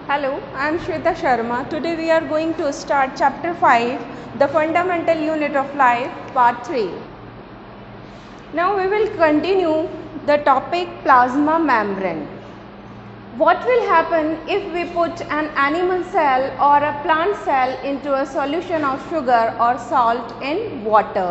Hello, I am Shweta Sharma. Today we are going to start chapter 5, the fundamental unit of life, part 3. Now we will continue the topic plasma membrane. What will happen if we put an animal cell or a plant cell into a solution of sugar or salt in water?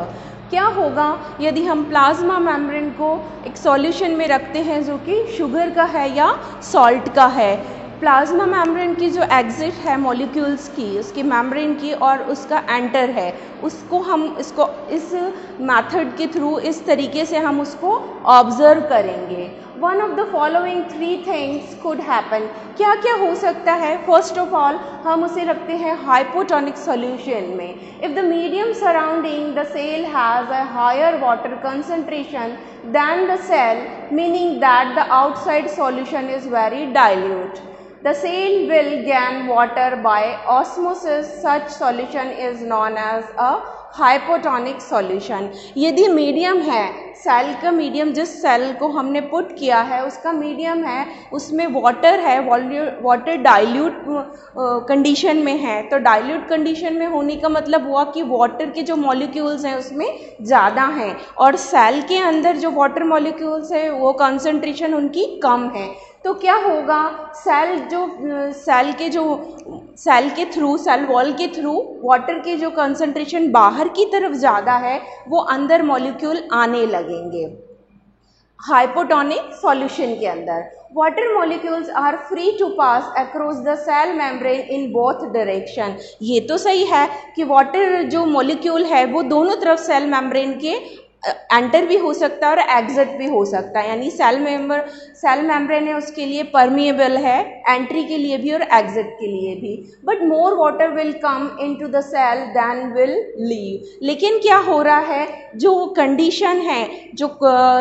क्या होगा यदि हम plasma membrane को एक solution में रखते हैं जो कि शुगर का है या सॉल्ट का है। प्लाज्मा मेम्ब्रेन की जो एग्जिट है मॉलिक्यूल्स की, उसकी मेम्ब्रेन की, और उसका एंटर है, उसको हम इस मेथड के थ्रू इस तरीके से हम उसको ऑब्जर्व करेंगे। One of the following 3 things could happen. क्या क्या हो सकता है? फर्स्ट ऑफ ऑल हम उसे रखते हैं हाइपोटोनिक सॉल्यूशन में। If the medium surrounding the cell has a higher water concentration than the cell, meaning that the outside solution is very dilute. The cell will gain water by osmosis. Such solution is known as a hypotonic solution. यदि medium है, cell का medium, जिस cell को हमने put किया है उसका medium है, उसमें वाटर है, वाटर डाइल्यूट कंडीशन में है, तो डाइल्यूट कंडीशन में होने का मतलब हुआ कि वाटर के जो मॉलिक्यूल्स हैं उसमें ज़्यादा हैं, और सेल के अंदर जो वाटर मॉलिक्यूल्स है वो कंसंट्रेशन उनकी कम है। तो क्या होगा, सेल के थ्रू, सेल वॉल के थ्रू वाटर की जो कंसंट्रेशन बाहर की तरफ ज़्यादा है वो अंदर मॉलिक्यूल आने लगेंगे। हाइपोटोनिक सॉल्यूशन के अंदर water molecules are free to pass across the cell membrane in both direction. ये तो सही है कि वाटर जो मॉलिक्यूल है वो दोनों तरफ सेल मेम्ब्रेन के एंटर भी हो सकता है और एग्जिट भी हो सकता है, यानी सेल मेम्ब्रेन है उसके लिए परमिएबल है, एंट्री के लिए भी और एग्जिट के लिए भी। But more water will come into the cell than will leave. लेकिन क्या हो रहा है, जो कंडीशन है, जो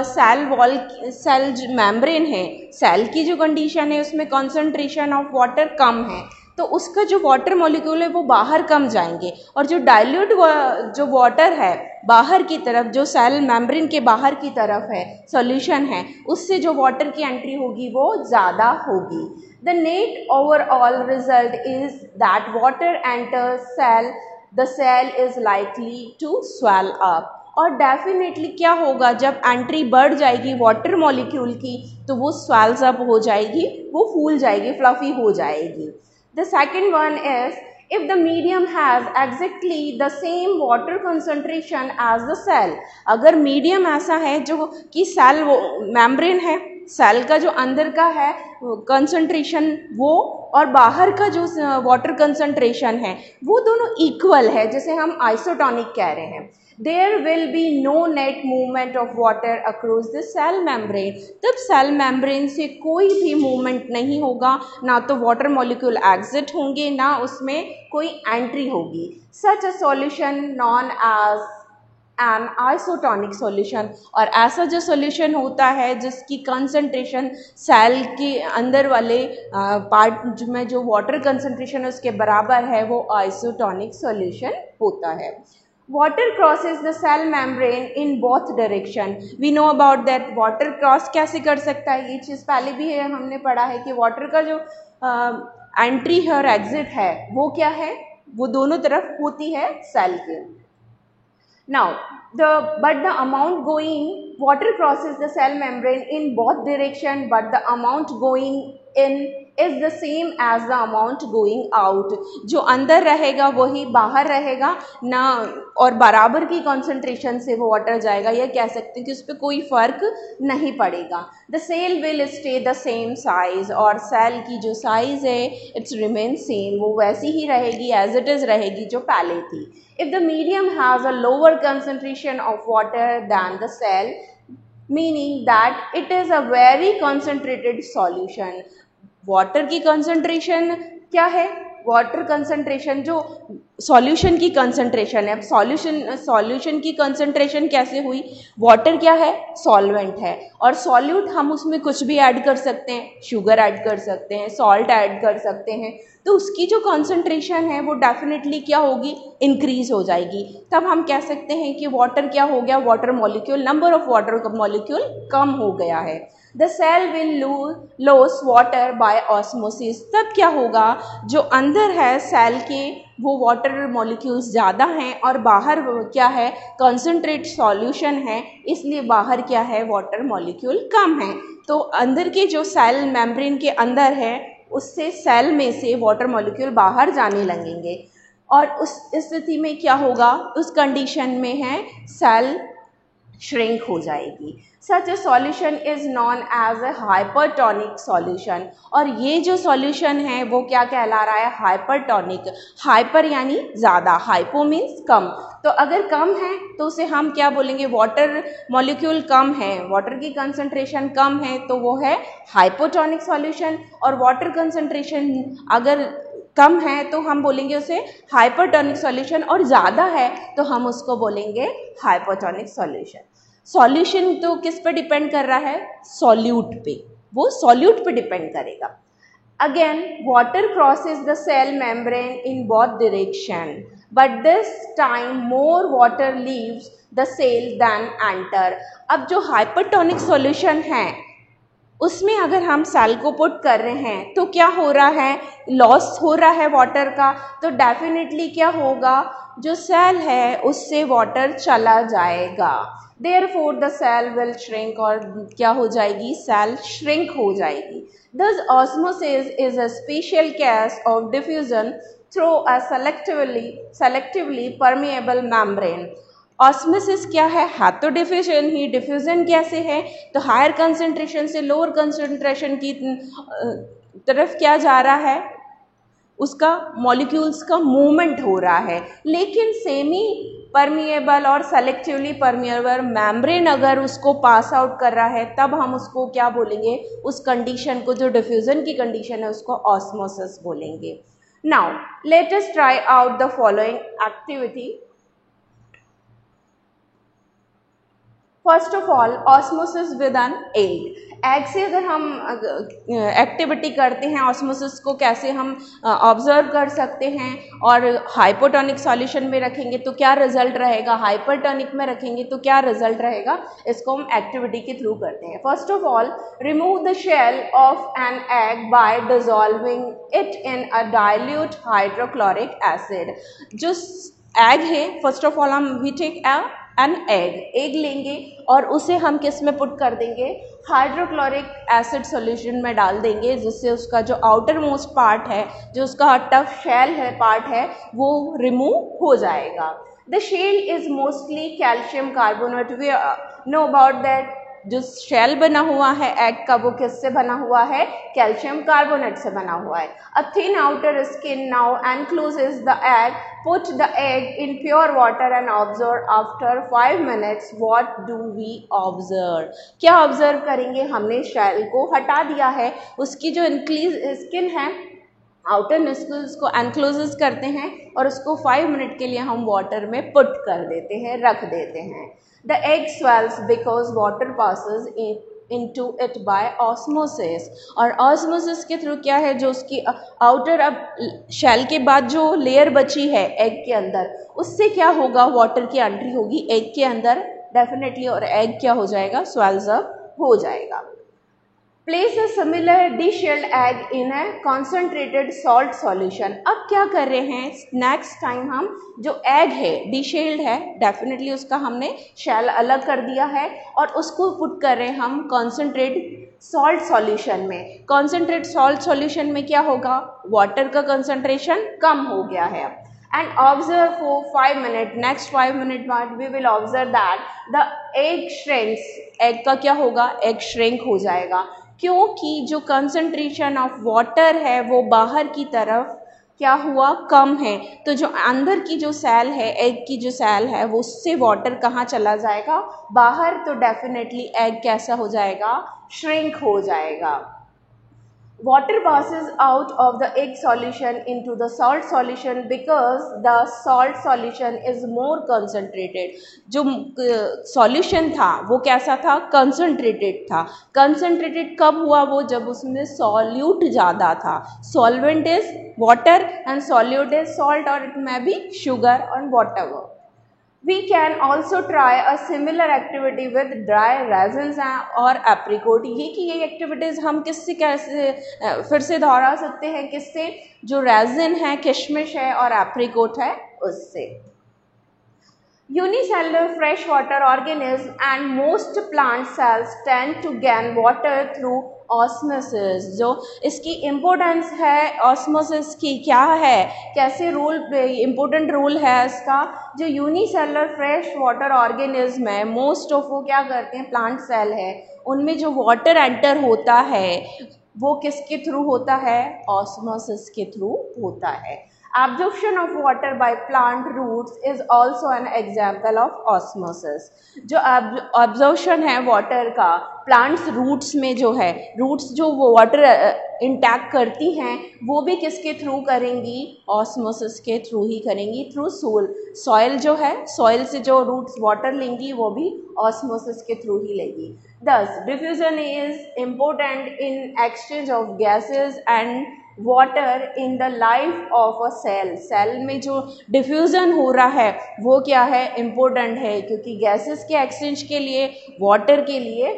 सेल मेम्ब्रेन है, सेल की जो कंडीशन है उसमें कंसंट्रेशन ऑफ वाटर कम है, तो उसका जो वाटर मॉलिक्यूल है वो बाहर कम जाएंगे, और जो डाइल्यूट जो वाटर है बाहर की तरफ, जो सेल मेम्ब्रेन के बाहर की तरफ है सॉल्यूशन है, उससे जो वाटर की एंट्री होगी वो ज़्यादा होगी। The net overall result is that water enters cell, the cell is likely to swell up. और डेफिनेटली क्या होगा, जब एंट्री बढ़ जाएगी वाटर मॉलिक्यूल की तो वो स्वेल्स अप हो जाएगी, वो फूल जाएगी, फ्लफी हो जाएगी। The second one is, if the medium has exactly the same water concentration as the cell, अगर मीडियम ऐसा है जो कि सेल मेम्ब्रेन है, सेल का जो अंदर का है कंसंट्रेशन वो, और बाहर का जो वाटर कंसंट्रेशन है वो दोनों इक्वल है, जैसे हम आइसोटोनिक कह रहे हैं, there will be no net movement of water across the cell membrane। तब सेल मेम्ब्रेन से कोई भी मूवमेंट नहीं होगा, ना तो वाटर मॉलिक्यूल एग्जिट होंगे ना उसमें कोई एंट्री होगी। Such a solution known as an isotonic solution. और ऐसा जो सॉल्यूशन होता है जिसकी कंसंट्रेशन सेल के अंदर वाले पार्ट में जो वाटर कंसंट्रेशन है उसके बराबर है, वो आइसोटोनिक सॉल्यूशन होता है। Water crosses the cell membrane in both direction। We know about that। water cross कैसे कर सकता है, ये चीज़ पहले भी है, हमने पढ़ा है कि वाटर का जो एंट्री है और एग्जिट है वो क्या है, वो दोनों तरफ होती है सेल के। Now but the amount going, water crosses the cell membrane in both direction, but the amount going in is the same as the amount going out। जो अंदर रहेगा वही बाहर रहेगा ना, और बराबर की कंसंट्रेशन से वो वाटर जाएगा, यह कह सकते हैं कि उस पर कोई फर्क नहीं पड़ेगा। The cell will stay the same size, और सेल की जो साइज है इट्स रिमेन सेम, वो वैसी ही रहेगी, एज इट इज़ रहेगी जो पहले थी। If the medium has a lower concentration of water than the cell, meaning that it is a very concentrated solution। Water की कंसंट्रेशन क्या है, वाटर कंसंट्रेशन जो सॉल्यूशन की कंसंट्रेशन है। सॉल्यूशन की कंसंट्रेशन कैसे हुई, वाटर क्या है, सॉल्वेंट है, और सॉल्यूट हम उसमें कुछ भी ऐड कर सकते हैं, शुगर ऐड कर सकते हैं, सॉल्ट ऐड कर सकते हैं, तो उसकी जो कंसंट्रेशन है वो डेफिनेटली क्या होगी, इंक्रीज हो जाएगी। तब हम कह सकते हैं कि वाटर क्या हो गया, water molecule, number of water molecule कम हो गया है। The cell will loss water by osmosis. तब क्या होगा, जो अंदर है सेल के वो वाटर मॉलिक्यूल्स ज़्यादा हैं और बाहर क्या है, कंसनट्रेट सॉल्यूशन है, इसलिए बाहर क्या है, वाटर मॉलिक्यूल कम है। तो अंदर के जो सेल मेम्ब्रेन के अंदर है उससे सेल में से वाटर मॉलिक्यूल बाहर जाने लगेंगे और उस स्थिति में क्या होगा, उस कंडीशन में है सेल श्रिंक हो जाएगी। Such a solution is known as a hypertonic solution. और ये जो सॉल्यूशन है वो क्या कहला रहा है, हाइपरटोनिक। हाइपर यानी ज़्यादा, हाइपो मीन्स कम। तो अगर कम है तो उसे हम क्या बोलेंगे, वाटर मॉलिक्यूल कम है, वाटर की कंसंट्रेशन कम है तो वो है हाइपोटोनिक सॉल्यूशन। और वाटर कंसंट्रेशन अगर कम है तो हम बोलेंगे उसे हाइपरटोनिक सॉल्यूशन, और ज़्यादा है तो हम उसको बोलेंगे हाइपोटोनिक सॉल्यूशन। सॉल्यूशन तो किस पे डिपेंड कर रहा है, सॉल्यूट पे, वो सॉल्यूट पे डिपेंड करेगा। Again water crosses the cell membrane in both direction, but this time more water leaves the cell than enter. अब जो हाइपरटोनिक सॉल्यूशन है उसमें अगर हम सेल को पुट कर रहे हैं तो क्या हो रहा है, लॉस हो रहा है वाटर का, तो डेफिनेटली क्या होगा, जो सेल है उससे वाटर चला जाएगा। Therefore the cell will shrink, और क्या हो जाएगी, सेल श्रिंक हो जाएगी। Thus osmosis is a special case of diffusion through a selectively permeable membrane। Osmosis क्या है तो डिफ्यूजन ही। डिफ्यूजन कैसे है, तो हायर कंसंट्रेशन से लोअर कंसंट्रेशन की तरफ क्या जा रहा है, उसका मॉलिक्यूल्स का मूवमेंट हो रहा है। लेकिन सेमी परमिएबल और सेलेक्टिवली परमिएबल मेम्ब्रेन अगर उसको पास आउट कर रहा है तब हम उसको क्या बोलेंगे, उस कंडीशन को, जो डिफ्यूजन की कंडीशन है, उसको ऑस्मोसिस बोलेंगे। Now let us try out the following activity. First of all osmosis with an egg. Egg से अगर हम एक्टिविटी करते हैं, ऑस्मोसिस को कैसे हम ऑब्जर्व कर सकते हैं, और हाइपोटोनिक सॉल्यूशन में रखेंगे तो क्या रिजल्ट रहेगा, हाइपरटोनिक में रखेंगे तो क्या रिजल्ट रहेगा, इसको हम एक्टिविटी के थ्रू करते हैं। First of all remove the shell of an egg by dissolving it in a dilute hydrochloric acid. जो एग है, फर्स्ट ऑफ ऑल हम वी टेक एन एग लेंगे और उसे हम किस में पुट कर देंगे, हाइड्रोक्लोरिक एसिड सॉल्यूशन में डाल देंगे, जिससे उसका जो आउटर मोस्ट पार्ट है, जो उसका टफ शेल है पार्ट है, वो रिमूव हो जाएगा। The shell is mostly calcium carbonate. We know about that. जो शेल बना हुआ है एग का वो किससे बना हुआ है, कैल्शियम कार्बोनेट से बना हुआ है। A thin outer skin now encloses the egg. Put the egg in pure water and observe after 5 minutes. What do we observe? क्या ऑब्जर्व करेंगे, हमने शेल को हटा दिया है, उसकी जो स्किन है, आउटर नस्कुल्स को एनक्लोजेस करते हैं और उसको 5 मिनट के लिए हम वाटर में पुट कर देते हैं, रख देते हैं। The egg swells because water passes into it by osmosis। और ऑस्मोसिस के थ्रू क्या है, जो उसकी आउटर, अब शेल के बाद जो लेयर बची है एग के अंदर, उससे क्या होगा, वाटर की एंट्री होगी एग के अंदर डेफिनेटली, और एग क्या हो जाएगा, स्वेल्स अप हो जाएगा। Place a similar deshelled egg in a concentrated salt solution. अब क्या कर रहे हैं, नेक्स्ट टाइम हम जो एग है डिशेल्ड है, डेफिनेटली उसका हमने शेल अलग कर दिया है और उसको पुट कर रहे हैं हम कॉन्सेंट्रेट सॉल्ट सॉल्यूशन में। कॉन्सेंट्रेट सॉल्ट सॉल्यूशन में क्या होगा, वाटर का कंसंट्रेशन कम हो गया है। And observe for 5 minutes. Next 5 minutes बाद we will observe that the egg shrinks. egg का क्या होगा, egg shrink हो जाएगा, क्योंकि जो कंसंट्रेशन ऑफ वाटर है वो बाहर की तरफ क्या हुआ, कम है। तो जो अंदर की जो सेल है, एग की जो सेल है, वो उससे वाटर कहाँ चला जाएगा, बाहर। तो डेफिनेटली एग कैसा हो जाएगा, श्रिंक हो जाएगा। Water passes out of the egg solution into the salt solution because the salt solution is more concentrated। जो solution था वो कैसा था, concentrated था। concentrated कब हुआ वो, जब उसमें solute ज़्यादा था। solvent is water and solute is salt, or it may be sugar and whatever। We can also try a similar activity with dry raisins और apricot। ये एक्टिविटीज़ हम किससे कैसे फिर से दोहरा सकते हैं, किससे, जो रेजिन है, किशमिश है और एप्रिकोट है उससे। Unicellular freshwater organisms and most plant cells tend to gain water through osmosis। जो इसकी इम्पोर्टेंस है ऑस्मोसिस की, क्या है, कैसे रोल, इम्पोर्टेंट रोल है इसका। जो यूनिसेलुलर फ्रेश वाटर ऑर्गेनिज्म है, मोस्ट ऑफ वो क्या करते हैं, प्लांट सेल है, उनमें जो वाटर एंटर होता है वो किसके थ्रू होता है, ऑस्मोसिस के थ्रू होता है। Absorption of water by plant roots is also an example of osmosis। जो absorption है वाटर का प्लांट्स रूट्स में जो है, रूट्स जो वो वाटर इंटैक्ट करती हैं वो भी किसके थ्रू करेंगी, ऑस्मोसिस के थ्रू ही करेंगी, थ्रू सॉइल जो है, सॉइल से जो रूट्स वाटर लेंगी वो भी ऑस्मोसिस के थ्रू ही लेगी। Thus diffusion is important in exchange of gases and water in the life of a cell. Cell में जो डिफ्यूज़न हो रहा है वो क्या है, इम्पोर्टेंट है, क्योंकि गैसेस के एक्सचेंज के लिए, वाटर के लिए।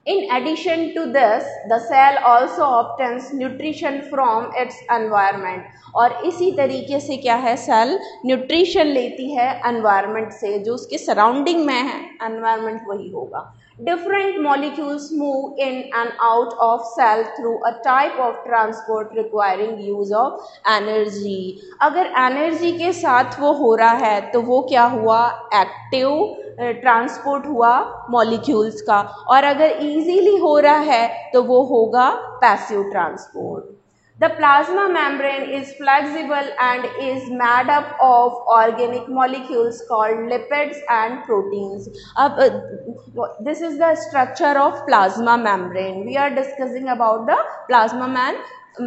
In addition to this, the cell also obtains nutrition from its environment। और इसी तरीके से क्या है, सेल न्यूट्रिशन लेती है एनवायरनमेंट से, जो उसके सराउंडिंग में है, एनवायरनमेंट वही होगा। Different molecules move in and out of cell through a type of transport requiring use of energy। अगर एनर्जी के साथ वो हो रहा है तो वो क्या हुआ, एक्टिव ट्रांसपोर्ट हुआ मॉलिक्यूल्स का, और अगर इजीली हो रहा है तो वो होगा passive transport. The plasma membrane is flexible and is made up of organic molecules called lipids and proteins। अब this is the structure of plasma membrane। We are discussing about the plasma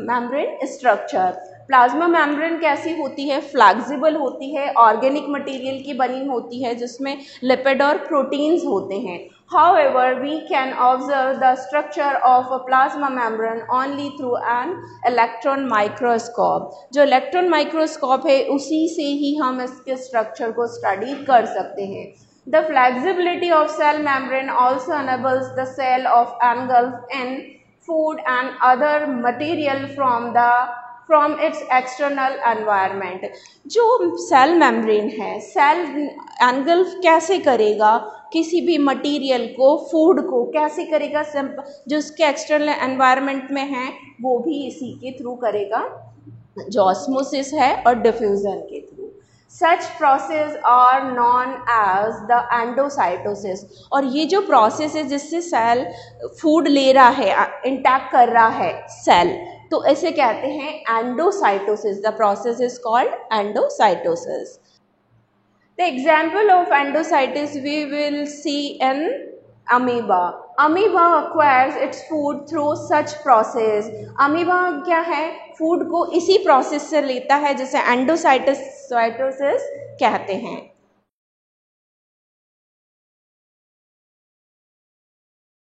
membrane structure। Plasma membrane कैसी होती है, flexible होती है, organic material की बनी होती है जिसमें लिपिड और प्रोटीन्स होते हैं। However, we can observe the structure of a plasma membrane only through an electron microscope। जो इलेक्ट्रॉन माइक्रोस्कोप है उसी से ही हम इसके स्ट्रक्चर को स्टडी कर सकते हैं। The flexibility of cell membrane also enables the cell of engulf in food and other material from its external environment। जो सेल मेम्ब्रेन है, सेल एनगल्फ कैसे करेगा किसी भी मटेरियल को, फूड को कैसे करेगा, जो उसके एक्सटर्नल एनवायरनमेंट में है वो भी इसी के थ्रू करेगा, जो ऑस्मोसिस है और डिफ्यूजन के through. Such process are known as the endocytosis। और ये जो प्रोसेस है जिससे सेल फूड ले रहा है, इंटैक्ट कर रहा है सेल, तो इसे कहते हैं endocytosis. The process is called endocytosis. The example of endocytosis we will see in amoeba। amoeba acquires its food through such process। amoeba क्या है, फूड को इसी प्रोसेस से लेता है जिसे एंडोसाइटोसिस कहते हैं।